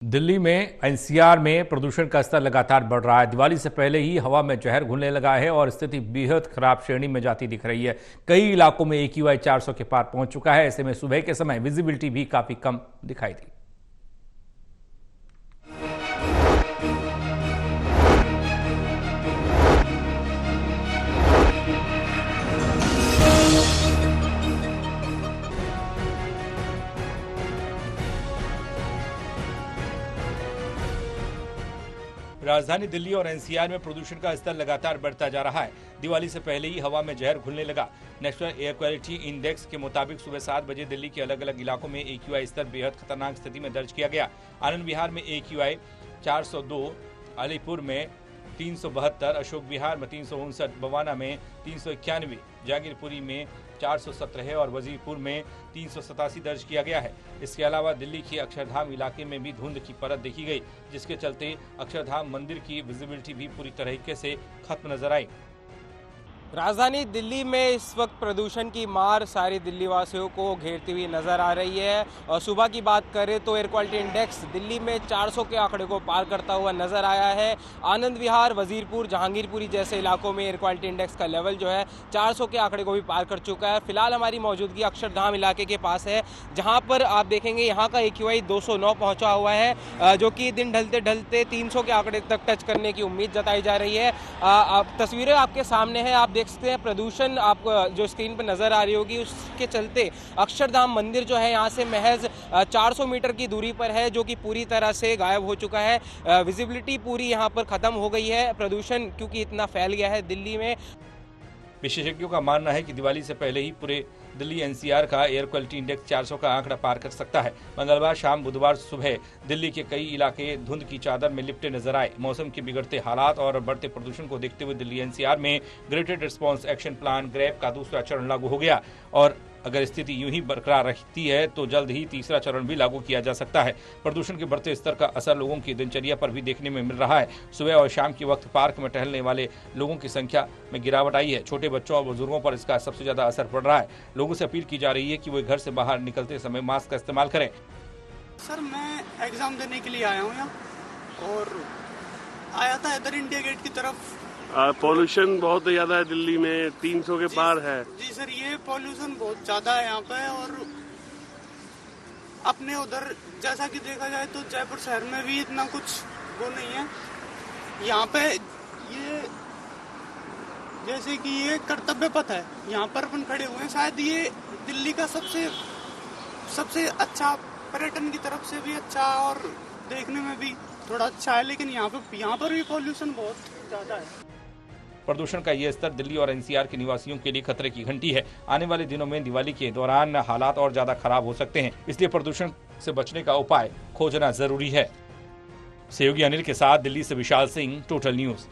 दिल्ली में एनसीआर में प्रदूषण का स्तर लगातार बढ़ रहा है। दिवाली से पहले ही हवा में जहर घुलने लगा है और स्थिति बेहद खराब श्रेणी में जाती दिख रही है। कई इलाकों में AQI 400 के पार पहुंच चुका है। ऐसे में सुबह के समय विजिबिलिटी भी काफी कम दिखाई दी। राजधानी दिल्ली और एनसीआर में प्रदूषण का स्तर लगातार बढ़ता जा रहा है। दिवाली से पहले ही हवा में जहर घुलने लगा। नेशनल एयर क्वालिटी इंडेक्स के मुताबिक सुबह 7 बजे दिल्ली के अलग अलग इलाकों में AQI स्तर बेहद खतरनाक स्थिति में दर्ज किया गया। आनंद विहार में AQI 402, अलीपुर में 372, अशोक विहार में 359, बवाना में 391, जहांगीरपुरी में 417 और वजीरपुर में 387 दर्ज किया गया है। इसके अलावा दिल्ली के अक्षरधाम इलाके में भी धुंध की परत देखी गई, जिसके चलते अक्षरधाम मंदिर की विजिबिलिटी भी पूरी तरीके से खत्म नजर आई। राजधानी दिल्ली में इस वक्त प्रदूषण की मार सारे दिल्ली वासियों को घेरती हुई नजर आ रही है। और सुबह की बात करें तो एयर क्वालिटी इंडेक्स दिल्ली में 400 के आंकड़े को पार करता हुआ नजर आया है। आनंद विहार, वजीरपुर, जहांगीरपुरी जैसे इलाकों में एयर क्वालिटी इंडेक्स का लेवल जो है 400 के आंकड़े को भी पार कर चुका है। फिलहाल हमारी मौजूदगी अक्षरधाम इलाके के पास है, जहाँ पर आप देखेंगे यहाँ का AQI 209 पहुँचा हुआ है, जो कि दिन ढलते ढलते 300 के आंकड़े तक टच करने की उम्मीद जताई जा रही है। तस्वीरें आपके सामने है, आप देख सकते हैं प्रदूषण आपको जो स्क्रीन पर नजर आ रही होगी, उसके चलते अक्षरधाम मंदिर जो है यहाँ से महज 400 मीटर की दूरी पर है, जो कि पूरी तरह से गायब हो चुका है। विजिबिलिटी पूरी यहाँ पर खत्म हो गई है। प्रदूषण क्योंकि इतना फैल गया है दिल्ली में। विशेषज्ञों का मानना है कि दिवाली से पहले ही पूरे दिल्ली एनसीआर का एयर क्वालिटी इंडेक्स 400 का आंकड़ा पार कर सकता है। मंगलवार शाम, बुधवार सुबह दिल्ली के कई इलाके धुंध की चादर में लिपटे नजर आए। मौसम के बिगड़ते हालात और बढ़ते प्रदूषण को देखते हुए दिल्ली एनसीआर में graded response action plan GRAP का दूसरा चरण लागू हो गया और अगर स्थिति यूं ही बरकरार रहती है तो जल्द ही तीसरा चरण भी लागू किया जा सकता है। प्रदूषण के बढ़ते स्तर का असर लोगों की दिनचर्या पर भी देखने में मिल रहा है। सुबह और शाम के वक्त पार्क में टहलने वाले लोगों की संख्या में गिरावट आई है। छोटे बच्चों और बुजुर्गों पर इसका सबसे ज्यादा असर पड़ रहा है। लोगों से अपील की जा रही है कि वे घर से बाहर निकलते समय मास्क का इस्तेमाल करें। सर, मैं एग्जाम देने के लिए आया हूँ यहाँ और आया था इधर इंडिया गेट की तरफ। पॉल्यूशन बहुत ज़्यादा है दिल्ली में, 300 के पार है। जी सर, ये पॉल्यूशन बहुत ज़्यादा है यहाँ पे। और अपने उधर जैसा कि देखा जाए तो जयपुर शहर में भी इतना कुछ वो नहीं है। यहाँ पे ये जैसे कि ये कर्तव्य पथ है, यहाँ पर अपन खड़े हुए हैं। शायद ये दिल्ली का सबसे अच्छा, पर्यटन की तरफ से भी अच्छा और देखने में भी थोड़ा अच्छा है, लेकिन यहाँ पर भी पॉल्यूशन बहुत ज़्यादा है। प्रदूषण का यह स्तर दिल्ली और एनसीआर के निवासियों के लिए खतरे की घंटी है। आने वाले दिनों में दिवाली के दौरान हालात और ज्यादा खराब हो सकते हैं, इसलिए प्रदूषण से बचने का उपाय खोजना जरूरी है। सहयोगी अनिल के साथ दिल्ली से विशाल सिंह, टोटल न्यूज।